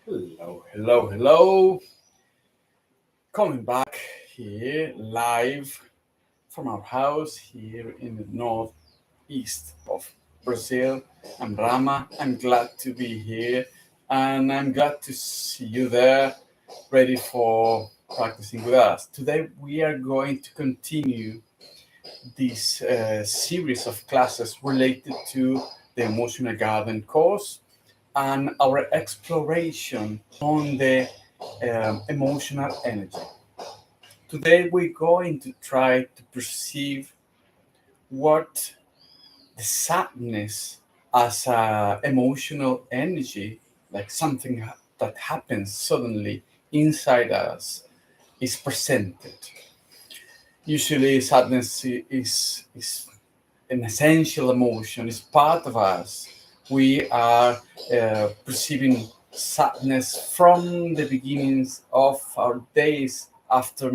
Hello, hello, hello. Coming back here live from our house here in the northeast of Brazil. I'm Rama. I'm glad to be here and I'm glad to see you there ready for practicing with us. Today we are going to continue this series of classes related to the Emotional Garden course and our exploration on the emotional energy. Today, we're going to try to perceive what the sadness as a emotional energy, like something that happens suddenly inside us, is presented. Usually, sadness is an essential emotion, is part of us. We are perceiving sadness from the beginnings of our days after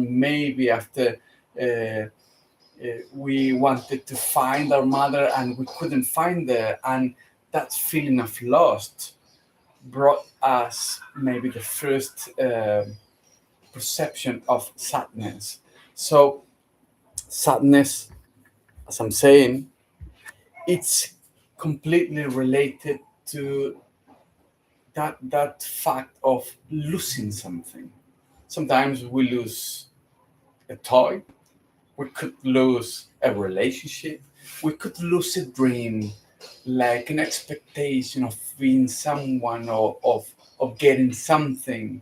we wanted to find our mother and we couldn't find her, and that feeling of lost brought us maybe the first perception of sadness. So sadness, as I'm saying, it's completely related to that fact of losing something. Sometimes we lose a toy, we could lose a relationship, we could lose a dream, like an expectation of being someone or of getting something,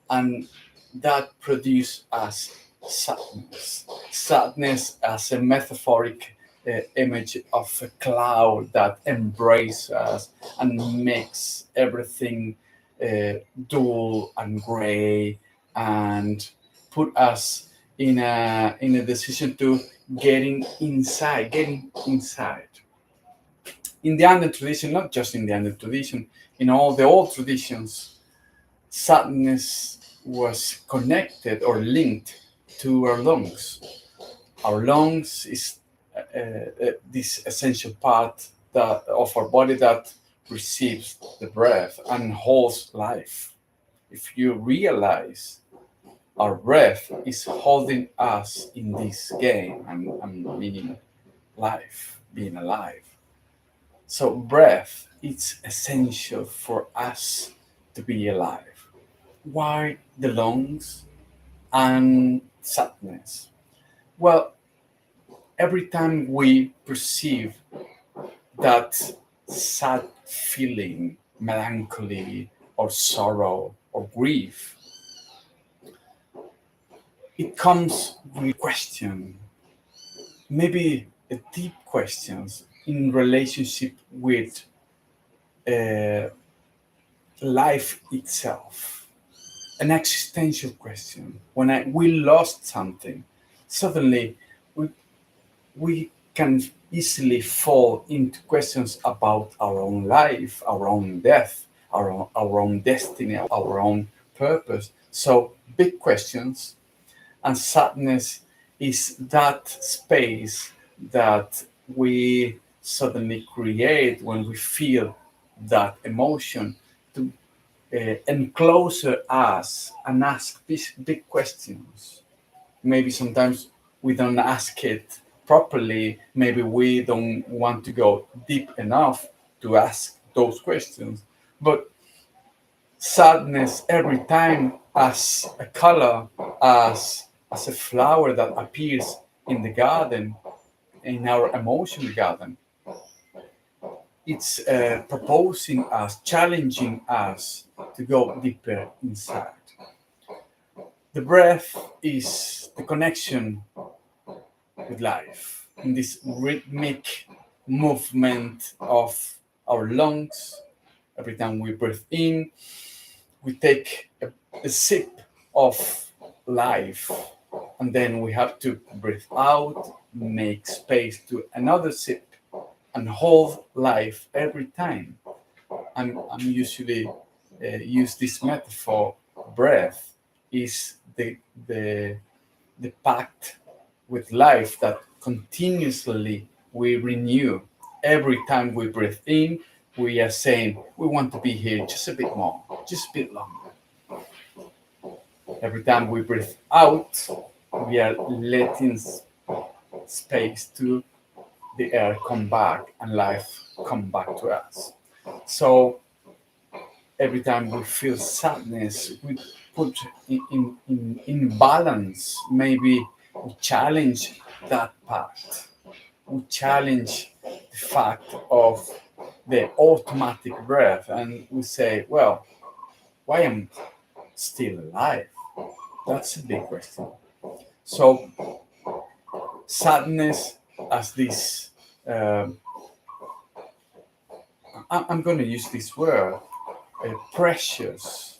and that produce us sadness. Sadness as a metaphoric image of a cloud that embraces us and makes everything dull and gray and put us in a decision to getting inside. In the Anden tradition, not just in the Anden tradition, in all the old traditions, sadness was connected or linked to our lungs. Our lungs is this essential part of our body that receives the breath and holds life. If you realize our breath is holding us in this game and meaning life, being alive. So breath is essential for us to be alive. Why the lungs and sadness? Well, every time we perceive that sad feeling, melancholy, or sorrow, or grief, it comes with question, maybe a deep questions in relationship with uh, life itself, an existential question. When we lost something, suddenly we, we can easily fall into questions about our own life, our own death, our own destiny, our own purpose. So big questions, and sadness is that space that we suddenly create when we feel that emotion to enclose us and ask these big questions. Maybe sometimes we don't ask it properly. Maybe we don't want to go deep enough to ask those questions. But sadness every time as a color, as a flower that appears in the garden, in our emotional garden, it's proposing us, challenging us to go deeper inside. The breath is the connection with life in this rhythmic movement of our lungs. Every time we breathe in, we take a sip of life, and then we have to breathe out, make space to another sip, and hold life every time. I'm usually use this metaphor. Breath is the pact with life that continuously we renew every time we breathe in. we are saying we want to be here just a bit more, just a bit longer. Every time we breathe out, we are letting space to the air come back and life come back to us. So every time we feel sadness, we put in balance. Maybe we challenge that part. We challenge the fact of the automatic breath, and we say, well, why am I still alive? That's a big question. So sadness as this, I'm going to use this word, precious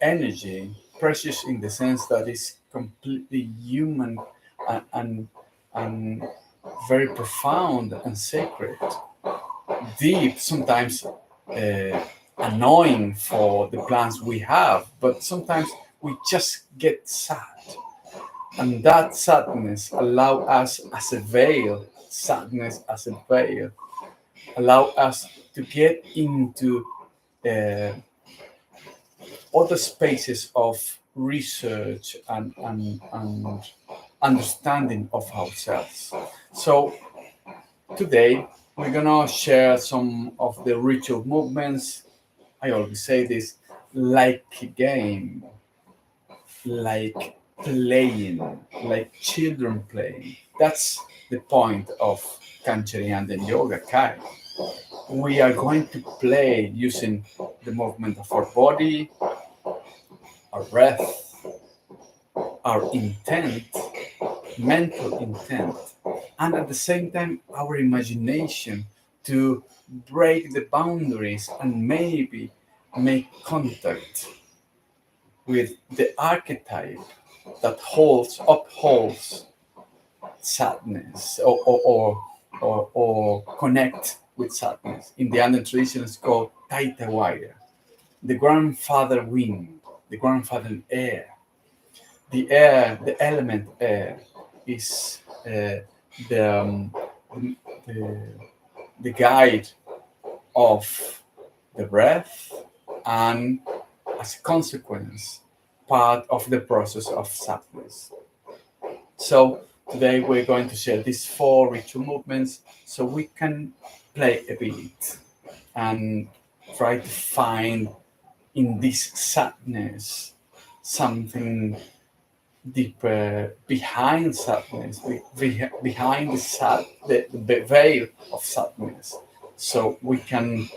energy, precious in the sense that it's completely human and very profound and sacred, deep, sometimes annoying for the plans we have, but sometimes we just get sad. And that sadness allow us as a veil, sadness as a veil, allow us to get into other spaces of research and understanding of ourselves. So today we're gonna share some of the ritual movements. I always say this, like a game, like playing, like children playing. That's the point of Kanchari and the yoga kai. We are going to play using the movement of our body, our breath, our intent, mental intent, and at the same time, our imagination to break the boundaries and maybe make contact with the archetype that upholds sadness or connect with sadness. In the Andean tradition, it's called Tayta Wayra, the grandfather wind, the grandfather air. The air, the element air, is the, the guide of the breath, and as a consequence, part of the process of sadness. So today we're going to share these 4 ritual movements so we can play a bit and try to find in this sadness something deeper behind sadness, behind the veil of sadness, so we can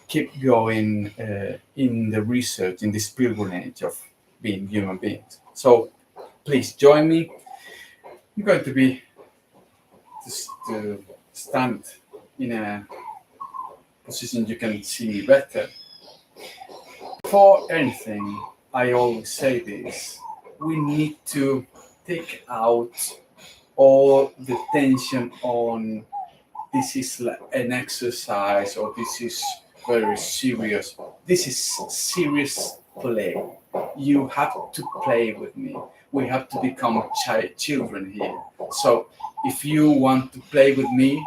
keep going in the research, in this pilgrimage of being human beings. So please join me. I'm going to be just to stand in a position you can see me better. Before anything, I always say this: we need to take out all the tension on this is like an exercise or this is very serious. This is serious play. You have to play with me. We have to become children here. So if you want to play with me,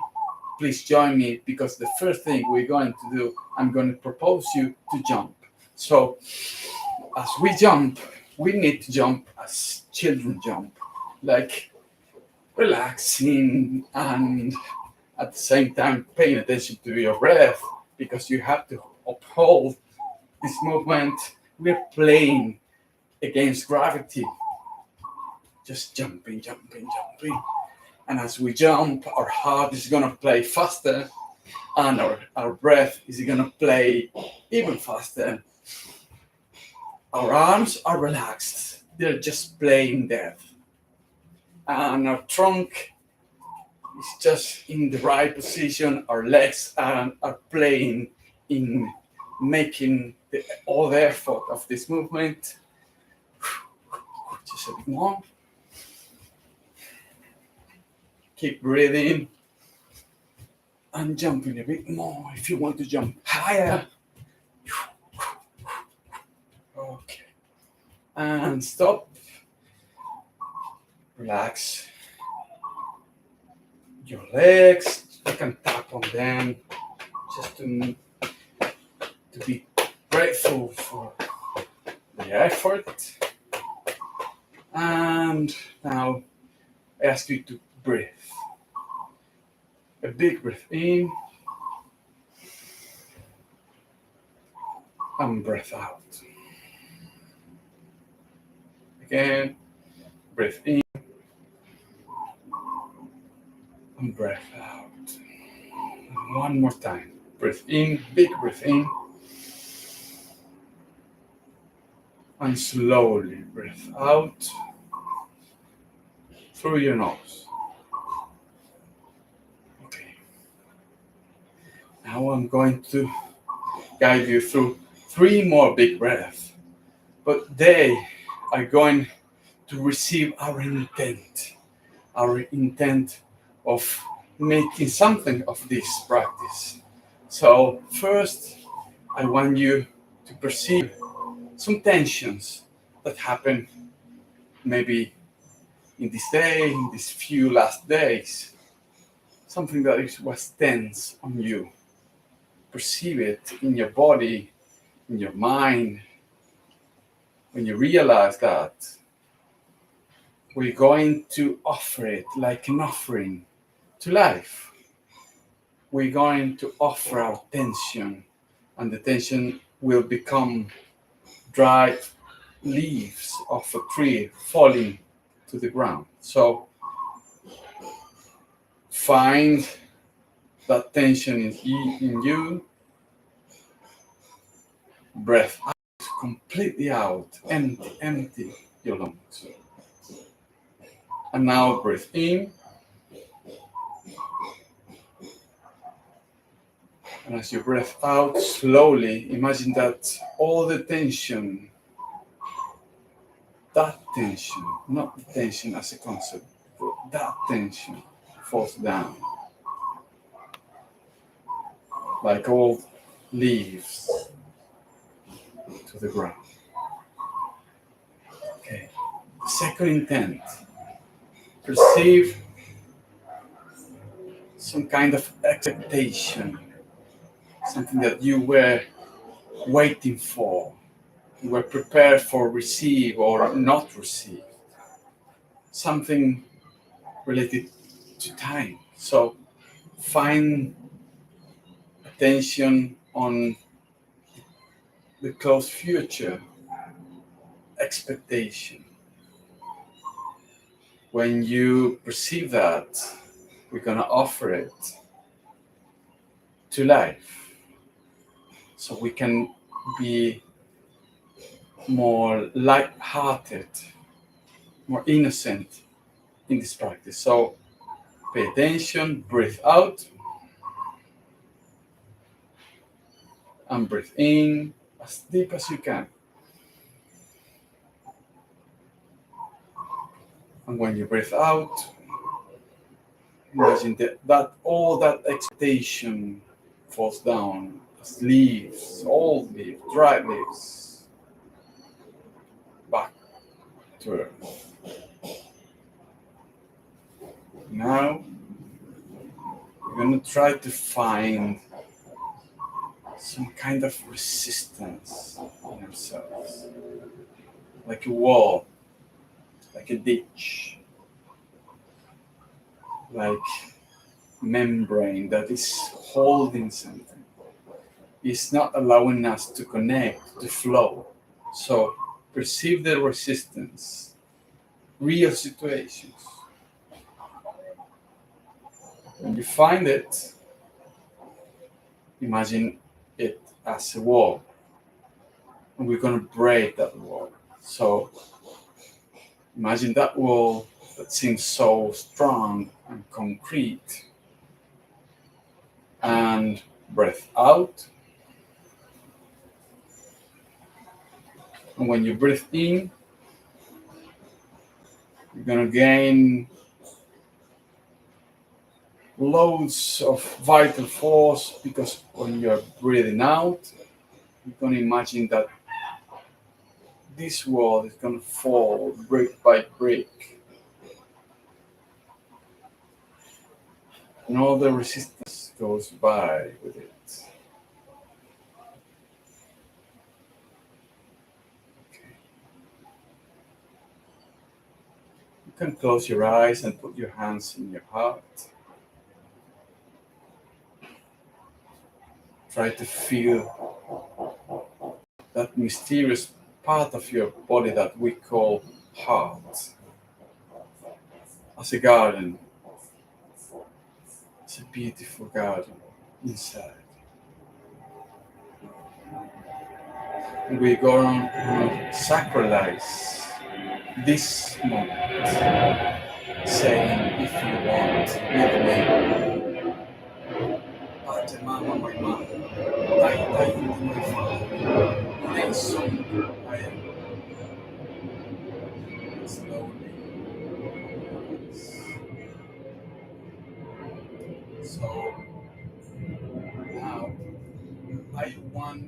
please join me, because the first thing we're going to do, I'm going to propose you to jump. So as we jump, we need to jump as children jump, like relaxing and at the same time paying attention to your breath, because you have to uphold this movement. We're playing against gravity, just jumping. And as we jump, our heart is going to play faster, and our breath is going to play even faster. Our arms are relaxed, they're just playing death. And our trunk is just in the right position. Our legs are playing in making all the effort of this movement. Just a bit more. Keep breathing and jumping a bit more if you want to jump higher. Okay. And stop. Relax your legs. You can tap on them. just to be grateful for the effort. And now I ask you to breathe. A big breath in and breath out. Again, breathe in and breath out. And one more time. Breathe in, big breath in. And slowly breathe out through your nose. Okay. Now I'm going to guide you through 3 more big breaths, but they are going to receive our intent of making something of this practice. So first, I want you to perceive some tensions that happen maybe in this day, in these few last days, something that was tense on you. Perceive it in your body, in your mind. When you realize that, we're going to offer it like an offering to life. We're going to offer our tension, and the tension will become dry leaves of a tree falling to the ground. So find that tension in you. Breath out, completely out, empty your lungs. And now breathe in. And as you breathe out slowly, imagine that all the tension, that tension, not the tension as a concept, but that tension falls down like old leaves to the ground. Okay. Second intent. Perceive some kind of expectation, something that you were waiting for, you were prepared for receive or not receive, something related to time. So find attention on the close future, expectation. When you perceive that, we're going to offer it to life so we can be more light-hearted, more innocent in this practice. So pay attention, breathe out, and breathe in as deep as you can. And when you breathe out, imagine that all that expectation falls down as leaves, old leaves, dry leaves, back to earth. Now, we're going to try to find some kind of resistance in ourselves, like a wall, like a ditch, like membrane that is holding something. It's not allowing us to connect, to flow. So perceive the resistance, real situations. When you find it, imagine it as a wall, and we're going to break that wall. So imagine that wall that seems so strong and concrete, and breath out. And when you breathe in, you're going to gain loads of vital force, because when you're breathing out, you're going to imagine that this wall is going to fall brick by brick, and all the resistance goes by with it. You can close your eyes and put your hands in your heart. Try to feel that mysterious part of your body that we call heart. As a garden, it's a beautiful garden inside. And we're going to sacralize this moment, saying, if you want, with me, Ate Mama, my mother, Tayta Wayra, my father, Nelson, I am. Slowly. So now I want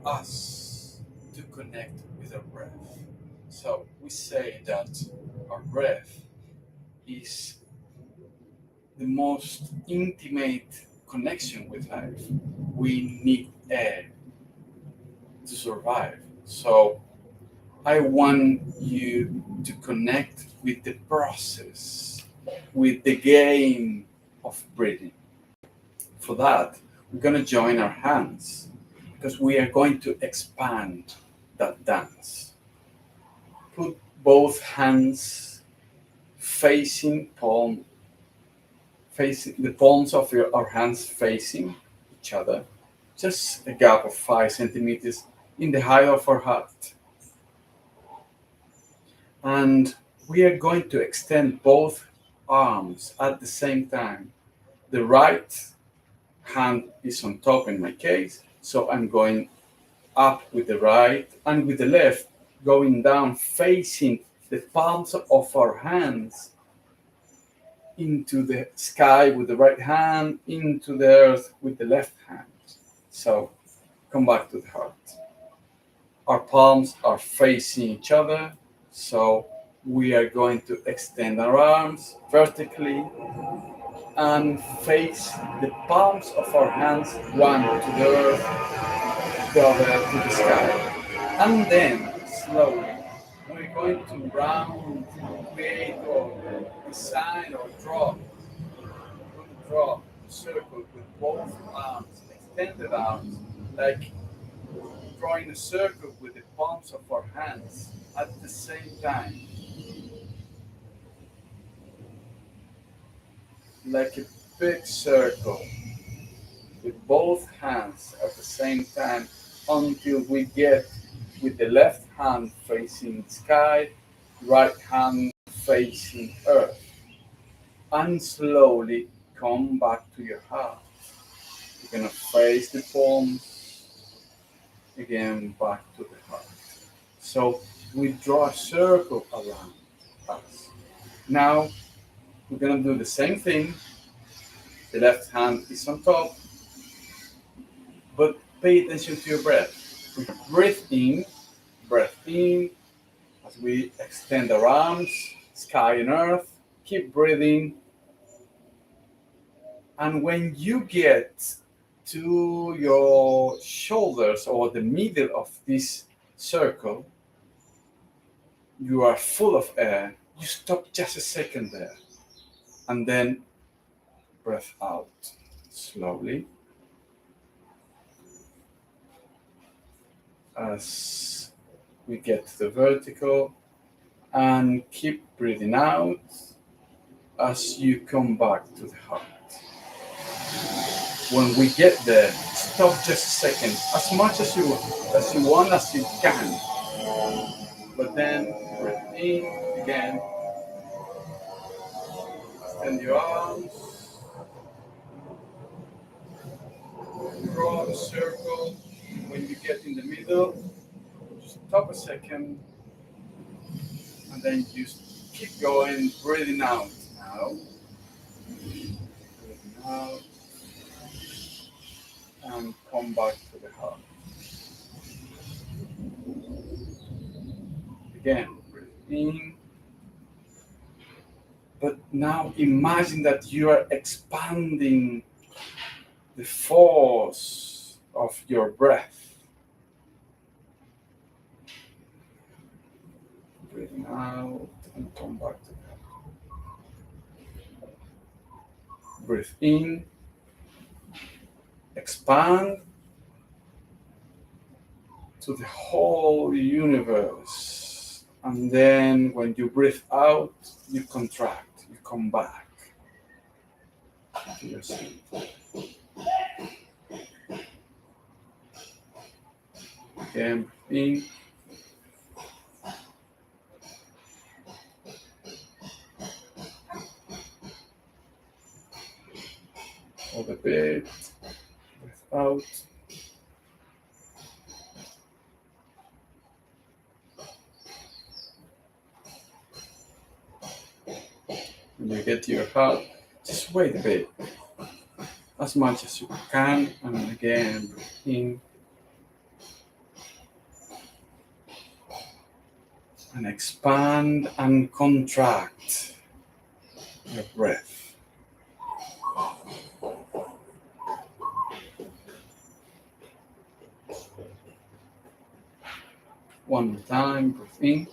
us to connect with our breath. So we say that our breath is the most intimate connection with life. We need air to survive. So I want you to connect with the process, with the game of breathing. For that, we're going to join our hands because we are going to expand that dance. Put both hands facing the palms of our hands facing each other, just a gap of 5 centimeters in the height of our heart. And we are going to extend both arms at the same time. The right hand is on top in my case, so I'm going up with the right, and with the left going down, facing the palms of our hands into the sky with the right hand, into the earth with the left hand. So come back to the heart. Our palms are facing each other, so we are going to extend our arms vertically and face the palms of our hands, one to the earth, the other to the sky. And then slowly we're going to round, create or design or draw a circle with both arms, extended arms, like drawing a circle with the palms of our hands at the same time. Like a big circle with both hands at the same time until we get with the left hand facing sky, right hand facing earth. And slowly come back to your heart. You're going to face the palms again back to the heart. So we draw a circle around us. Now we're going to do the same thing. The left hand is on top, but pay attention to your breath. We breath in as we extend our arms, sky and earth. Keep breathing. And when you get to your shoulders or the middle of this circle, you are full of air. You stop just a second there. And then breath out slowly. As we get to the vertical, and keep breathing out as you come back to the heart. When we get there, stop just a second, as much as you want, as you can. But then breathe in again. Extend your arms. Draw a circle. When you get in the middle, stop a second, and then you keep going, breathing out now. Breathing out. And come back to the heart. Again, breathe in. But now imagine that you are expanding the force of your breath. Breathing out and come back to that. Breathe in, expand to the whole universe. And then when you breathe out, you contract, you come back to yourself. Again, breathe in. Hold a bit, breathe out. When you get to your heart, just wait a bit, as much as you can, and again, breathe in. And expand and contract your breath. One more time, breathe in.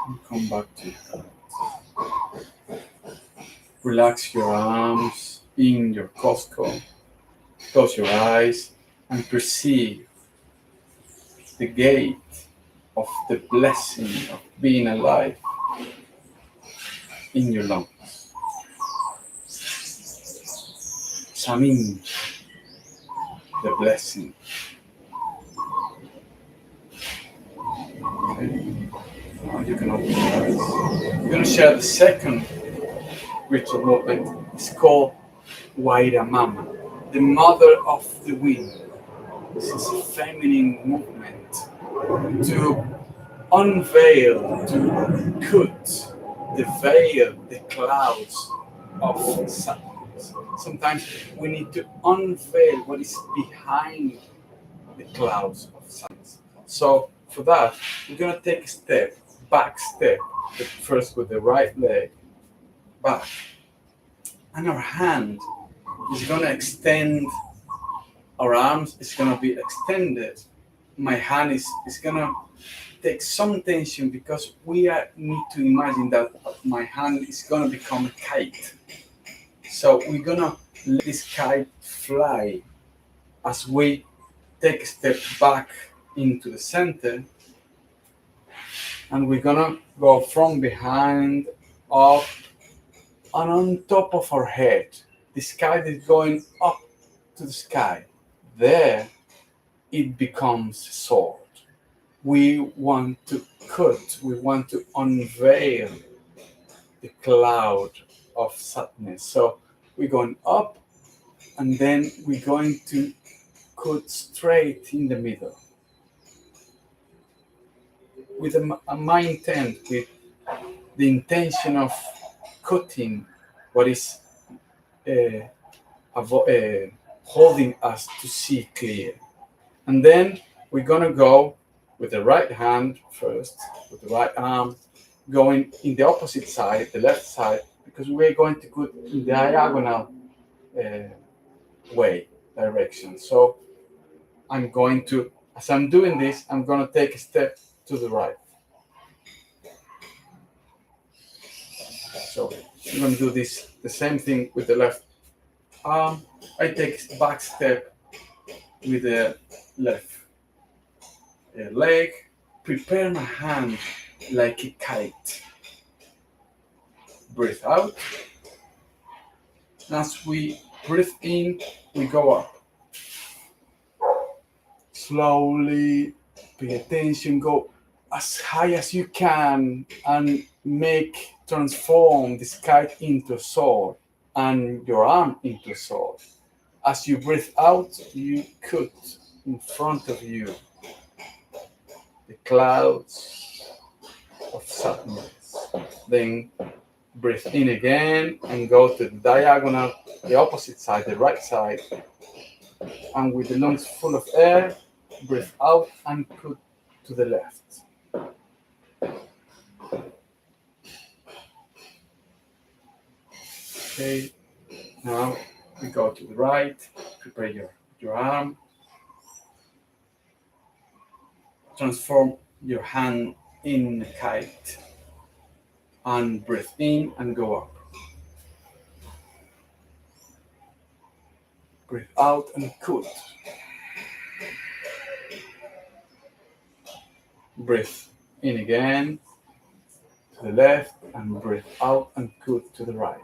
And come back to your heart. Relax your arms in your cosco. Close your eyes and perceive the gate of the blessing of being alive in your lungs. Examine the blessing. Okay. Now you can open your eyes. We're going to share the second ritual movement. It's called Wayra Mama, the mother of the wind. This is a feminine movement to unveil, to cut the veil, the clouds of sadness. Sometimes we need to unveil what is behind the clouds of sadness. So for that, we're going to take a step, back step, first with the right leg, back. And our hand is going to extend, our arms is going to be extended. My hand is going to take some tension because we need to imagine that my hand is going to become a kite. So we're going to let this kite fly as we take a step back into the center. And we're going to go from behind, up, and on top of our head. This kite is going up to the sky. There, it becomes a sword. We want to cut, we want to unveil the cloud of sadness. So we're going up, and then we're going to cut straight in the middle. With my intent, with the intention of cutting what is holding us to see clear. And then we're going to go with the right hand first, with the right arm, going in the opposite side, the left side, because we're going to go in diagonal direction. So I'm going to, as I'm doing this, I'm going to take a step to the right. So I'm going to do this, the same thing with the left arm. I take a back step with the left leg, prepare my hand like a kite. Breathe out. As we breathe in, we go up. Slowly, pay attention, go as high as you can and transform this kite into a sword and your arm into a sword. As you breathe out, you cut in front of you the clouds of sadness. Then breathe in again and go to the diagonal, the opposite side, the right side. And with the lungs full of air, breathe out and cut to the left. Okay, now we go to the right, prepare your arm, transform your hand in a kite, and breathe in and go up. Breathe out and cut. Breathe in again to the left and breathe out and cut to the right.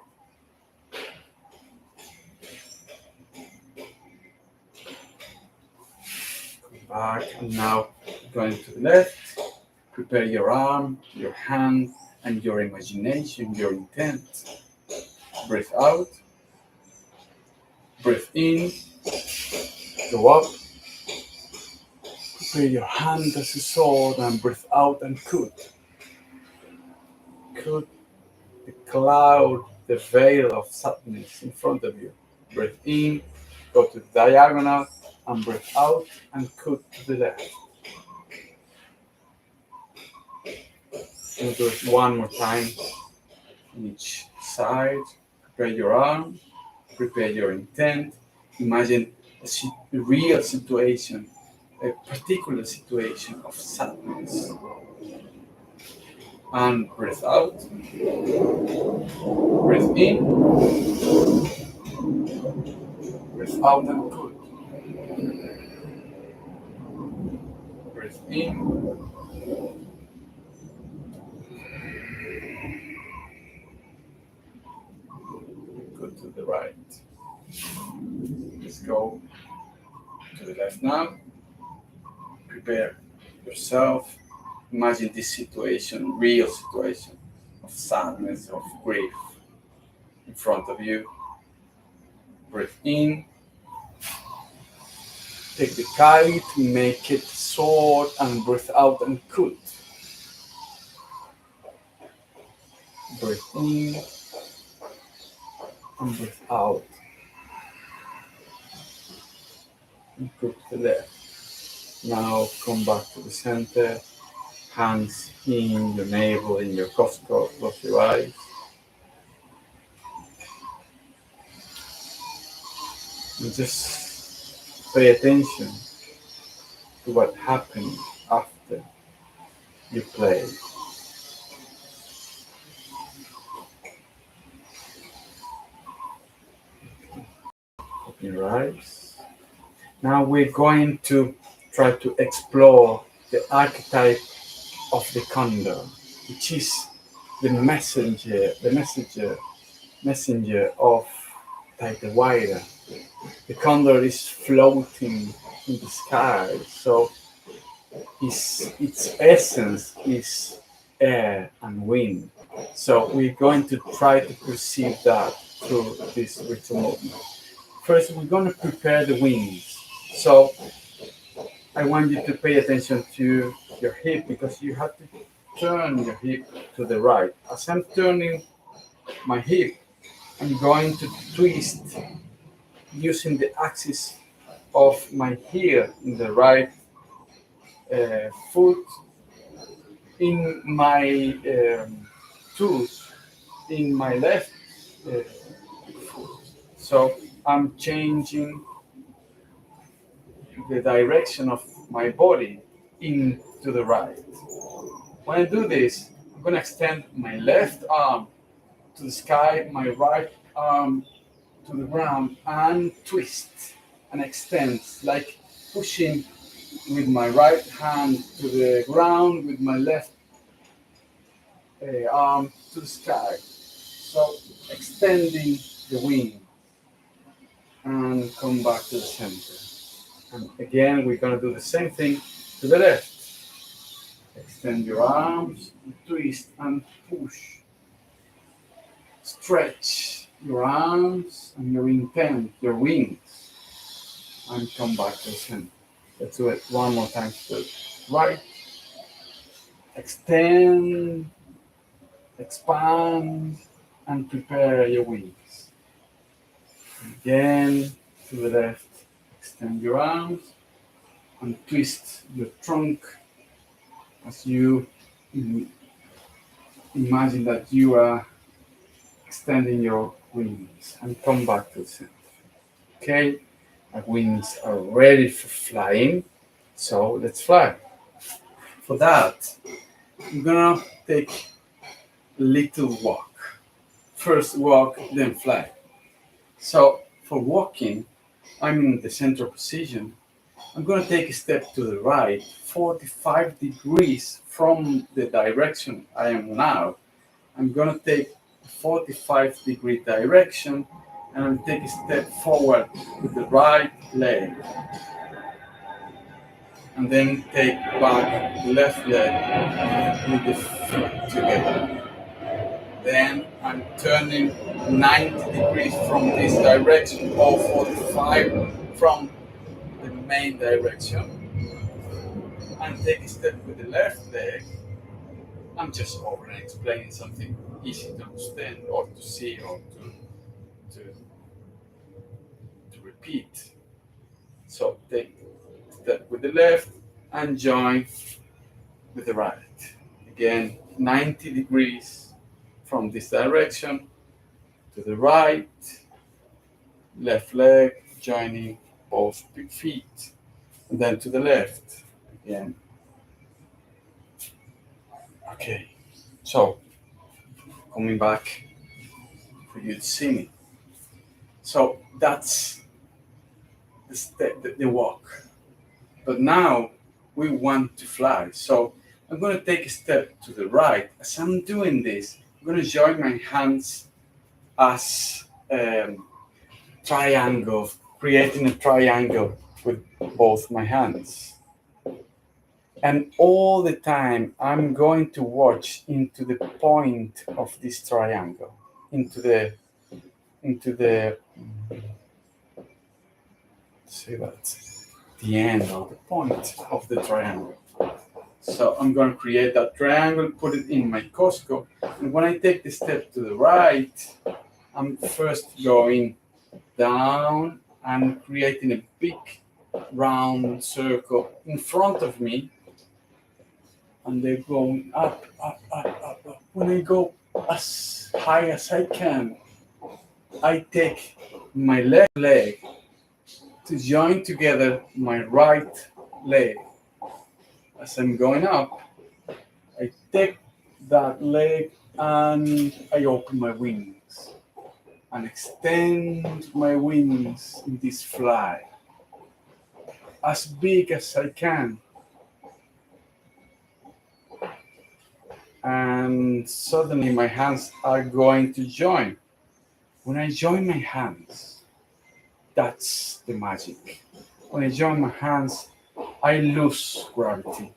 Come back and now going to the left. Prepare your arm, your hand, and your imagination, your intent. Breathe out. Breathe in. Go up. Prepare your hand as a sword and breathe out and cut. Cut the cloud, the veil of sadness in front of you. Breathe in, go to the diagonal, and breathe out and cut to the left. And do it one more time on each side. Prepare your arm, prepare your intent. Imagine a real situation, a particular situation of sadness. And breathe out. Breathe in. Breathe out and cut. Breathe in. Go to the right. Let's go to the left now. Prepare yourself. Imagine this situation, real situation of sadness, of grief in front of you. Breathe in. Take the kite, make it sword, and breathe out and cut. Breathe in and breathe out. And cut to the left. Now come back to the center. Hands in your navel, in your cosco, close your eyes. And just pay attention to what happened after you play. Open your eyes. Now we're going to try to explore the archetype of the condor, which is the messenger of Tayta Wayra. The condor is floating in the sky, so its essence is air and wind. So we're going to try to perceive that through this ritual movement. First, we're going to prepare the wings. So I want you to pay attention to your hip because you have to turn your hip to the right. As I'm turning my hip, I'm going to twist using the axis of my heel in the right foot, in my toes in my left foot. So I'm changing the direction of my body into the right. When I do this, I'm going to extend my left arm to the sky, my right arm to the ground, and twist and extend, like pushing with my right hand to the ground, with my left arm to the sky. So extending the wing and come back to the center. And again, we're going to do the same thing to the left. Extend your arms, twist and push. Stretch your arms and your intent, your wings, and come back to the center. Let's do it one more time to the right. Extend, expand, and prepare your wings. Again, to the left. Extend your arms and twist your trunk as you imagine that you are extending your wings and come back to the center. Okay, my wings are ready for flying, so let's fly. For that, I'm gonna take a little walk. First walk, then fly. So for walking, I'm in the center position. I'm gonna take a step to the right, 45 degrees from the direction I am now. I'm gonna take a 45-degree direction and I'll take a step forward with the right leg and then take back the left leg with the feet together. Then I'm turning 90 degrees from this direction or 45 from the main direction and take a step with the left leg. I'm just over and explaining something easy to understand or to see or to repeat. So take a step with the left and join with the right. Again, 90 degrees from this direction to the right, left leg joining both feet, and then to the left again. Okay, so coming back for you to see me. So that's the walk. But now we want to fly. So I'm going to take a step to the right. As I'm doing this, I'm going to join my hands as triangle, creating a triangle with both my hands. And all the time, I'm going to watch into the point of this triangle, into the say that the end or the point of the triangle. So I'm going to create that triangle, put it in my Costco, and when I take the step to the right, I'm first going down and creating a big round circle in front of me, and they're going up, up, up, up, up. When I go as high as I can, I take my left leg to join together my right leg. As I'm going up, I take that leg and I open my wings and extend my wings in this fly as big as I can. And suddenly my hands are going to join. When I join my hands, that's the magic. When I join my hands, I lose gravity.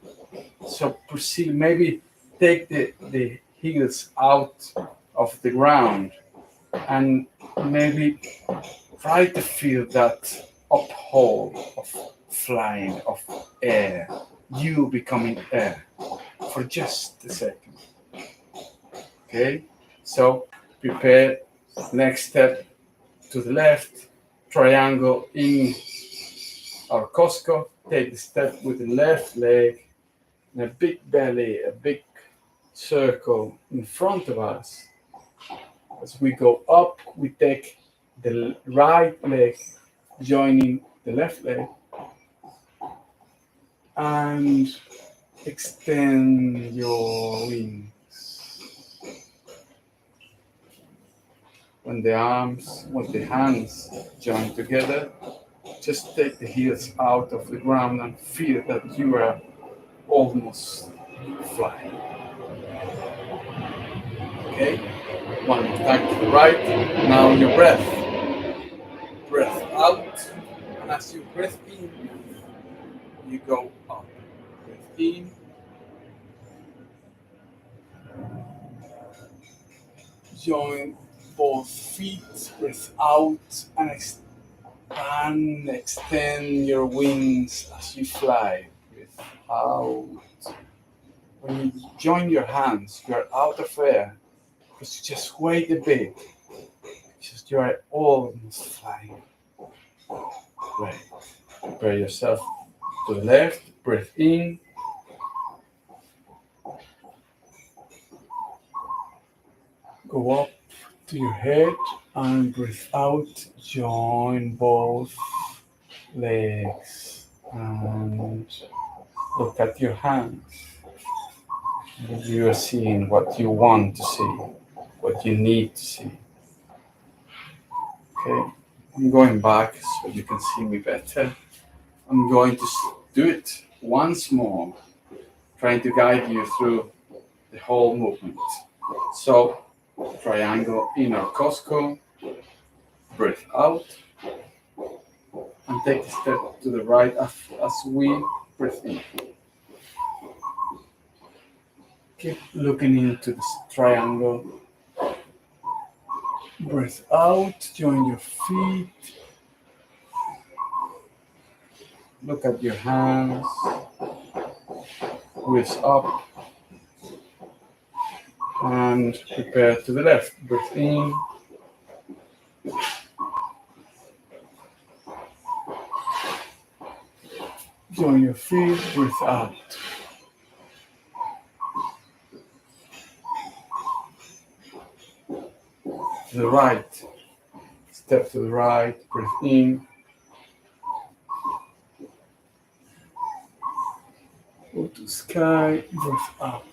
So proceed, maybe take the heels out of the ground and maybe try to feel that uphold of flying, of air, you becoming air for just a second. Okay, so prepare. Next step to the left, triangle in our Costco. Take the step with the left leg and a big belly, a big circle in front of us. As we go up, we take the right leg joining the left leg and extend your wings. When the hands join together, just take the heels out of the ground and feel that you are almost flying. Okay? One more time to the right. Now your breath. Breath out. And as you breathe in, you go up. Breathe in. Join both feet. Breathe out and extend your wings as you fly. Breathe out. When you join your hands, you are out of air. Because just wait a bit. Just you are almost flying. Great. Prepare yourself to the left. Breathe in. Go up to your head. And breathe out, join both legs and look at your hands. You are seeing what you want to see, what you need to see. Okay, I'm going back so you can see me better. I'm going to do it once more, trying to guide you through the whole movement. So, triangle inner Costco, breathe out, and take a step to the right as we breathe in. Keep looking into this triangle. Breathe out, join your feet. Look at your hands. Wrist up. And prepare to the left. Breathe in. Join your feet, breathe out. To the right. Step to the right, breathe in. Go to the sky, breathe out.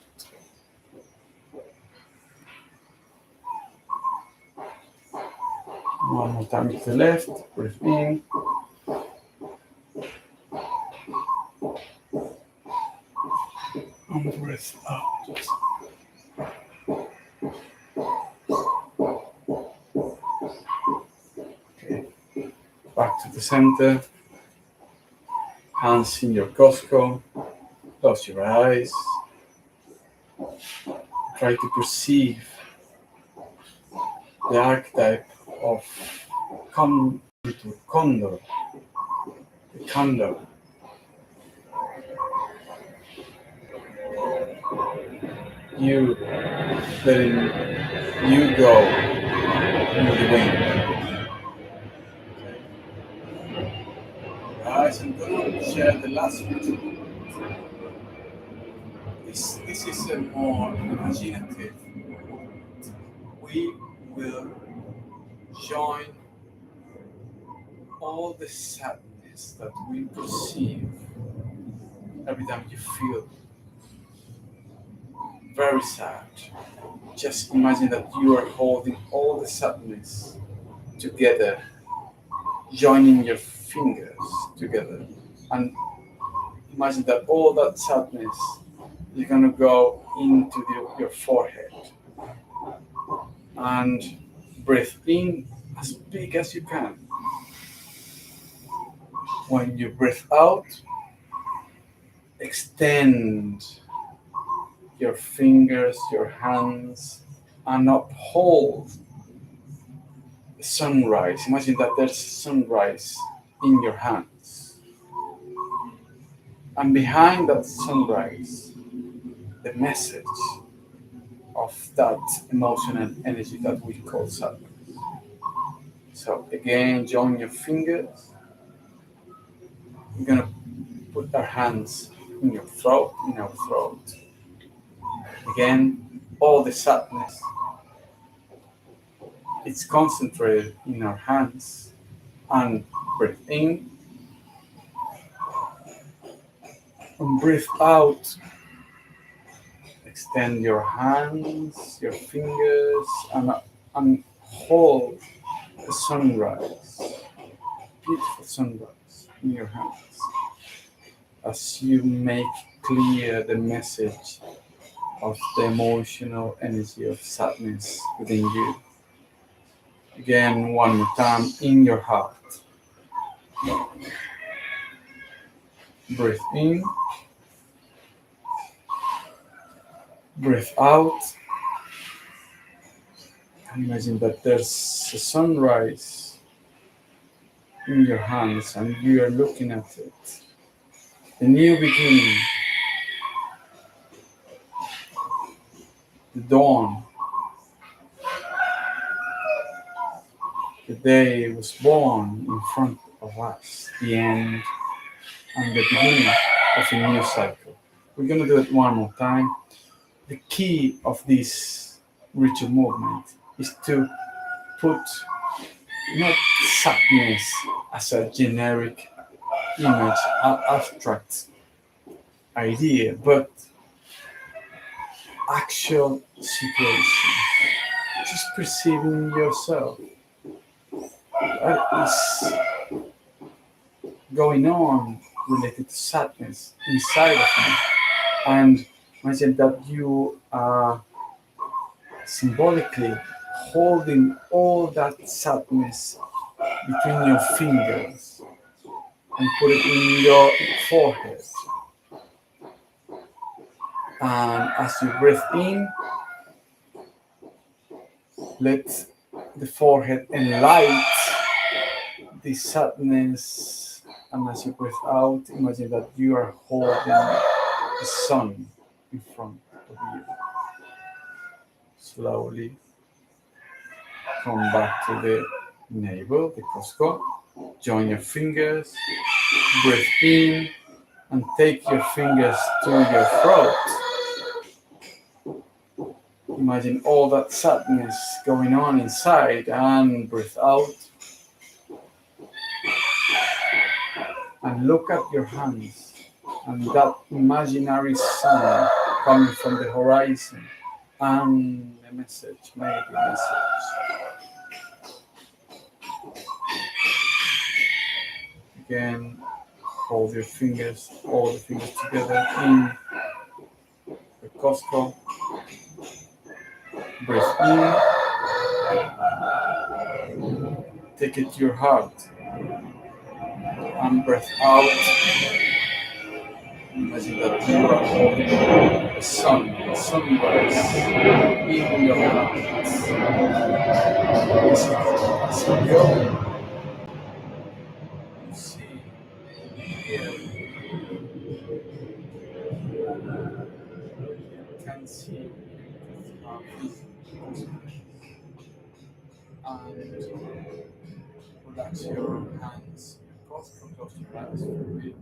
One more time to the left, breathe in. And breathe out. Okay, back to the center. Hands in your Costco. Close your eyes. Try to perceive the archetype of condor. The condor. You letting you go in the wind. Guys, I'm going to share the last one. This is a more imaginative movement. We will join all the sadness that we perceive every time you feel very sad. Just imagine that you are holding all the sadness together, joining your fingers together, and imagine that all that sadness is going to go into your forehead. And breathe in as big as you can. When you breathe out, extend your fingers, your hands, and uphold the sunrise. Imagine that there's sunrise in your hands. And behind that sunrise, the message of that emotional energy that we call sadness. So again, join your fingers. We're gonna put our hands in your throat, in our throat. Again, all the sadness, it's concentrated in our hands. And breathe in. And breathe out. Extend your hands, your fingers, and hold the sunrise, beautiful sunrise in your hands as you make clear the message of the emotional energy of sadness within you. Again, one more time in your heart. Breathe in. Breathe out. And imagine that there's a sunrise in your hands and you are looking at it. The new beginning. The dawn. The day was born in front of us. The end and the beginning of a new cycle. We're going to do it one more time. The key of this ritual movement is to put not sadness as a generic image, abstract idea, but actual situation. Just perceiving yourself. What is going on related to sadness inside of me? And imagine that you are symbolically holding all that sadness between your fingers and put it in your forehead. And as you breathe in, let the forehead enlight the sadness. And as you breathe out, imagine that you are holding the sun in front of you. Slowly come back to the navel, the Costco. Join your fingers, breathe in, and take your fingers to your throat. Imagine all that sadness going on inside, and breathe out. And look at your hands and that imaginary sun coming from the horizon, and a message, maybe a message. Again, hold your fingers, all the fingers together in the Costco. Breathe in, take it to your heart, and breathe out. Imagine that you are holding the sunrise in your hands. As you go, you see, here, you can see how and relax your hands. Close your eyes for a bit.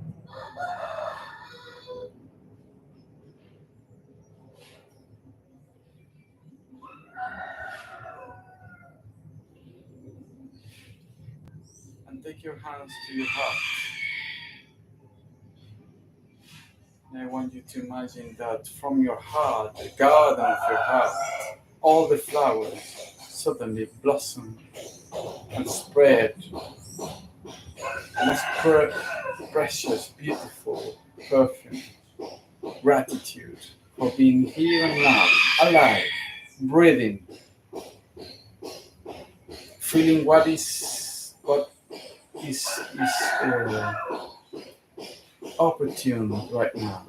And take your hands to your heart. And I want you to imagine that from your heart, the garden of your heart, all the flowers suddenly blossom and spread. And spread precious, beautiful perfume. Gratitude for being here and now, alive, breathing, feeling what is opportune right now.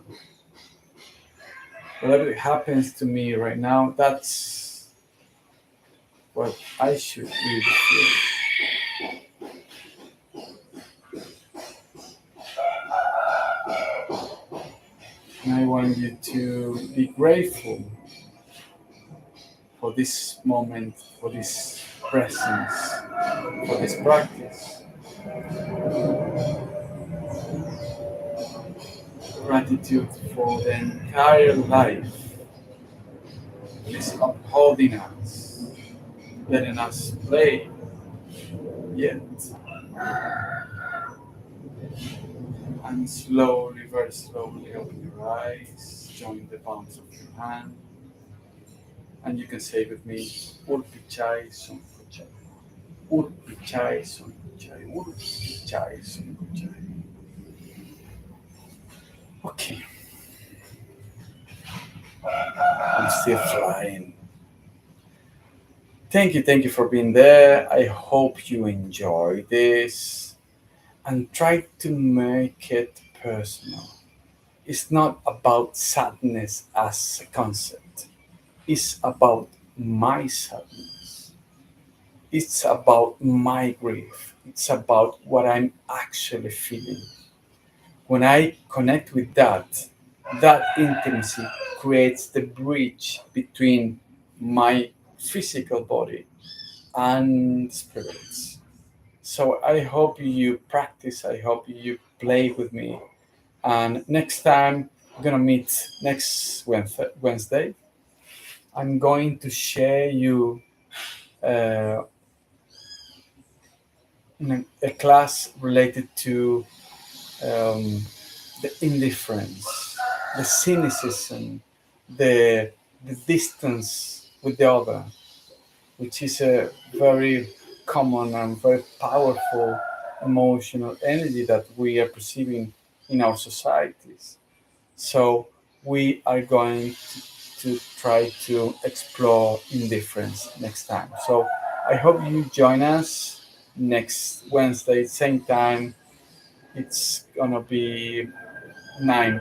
Whatever happens to me right now, that's what I should really feel. And I want you to be grateful for this moment, for this presence, for this practice. Gratitude for the entire life that is upholding us, letting us play yet. And slowly, very slowly, open your eyes, join the palms of your hand, and you can say with me, Urpichai Sonkuchai. Urpichai Sonkuchai. Urpichai Sonkuchai. Okay. I'm still flying. Thank you for being there. I hope you enjoy this and try to make it personal. It's not about sadness as a concept, it's about my sadness. It's about my grief. It's about what I'm actually feeling. When I connect with that, that intimacy creates the bridge between my physical body and spirits. So I hope you practice, I hope you play with me. And next time, we're gonna meet next Wednesday. I'm going to share you uh, a class related to um, the indifference, the cynicism, the distance with the other, which is a very common and very powerful emotional energy that we are perceiving in our societies. So we are going to try to explore indifference next time. So I hope you join us next Wednesday, same time. It's gonna be 9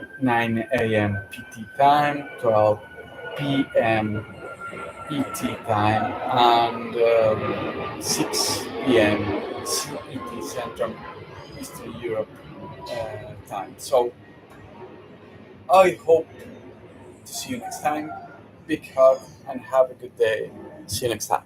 a.m. PT time, 12 p.m. ET time, and 6 p.m. CET Central Eastern Europe time. So I hope to see you next time. Big hug and have a good day. See you next time.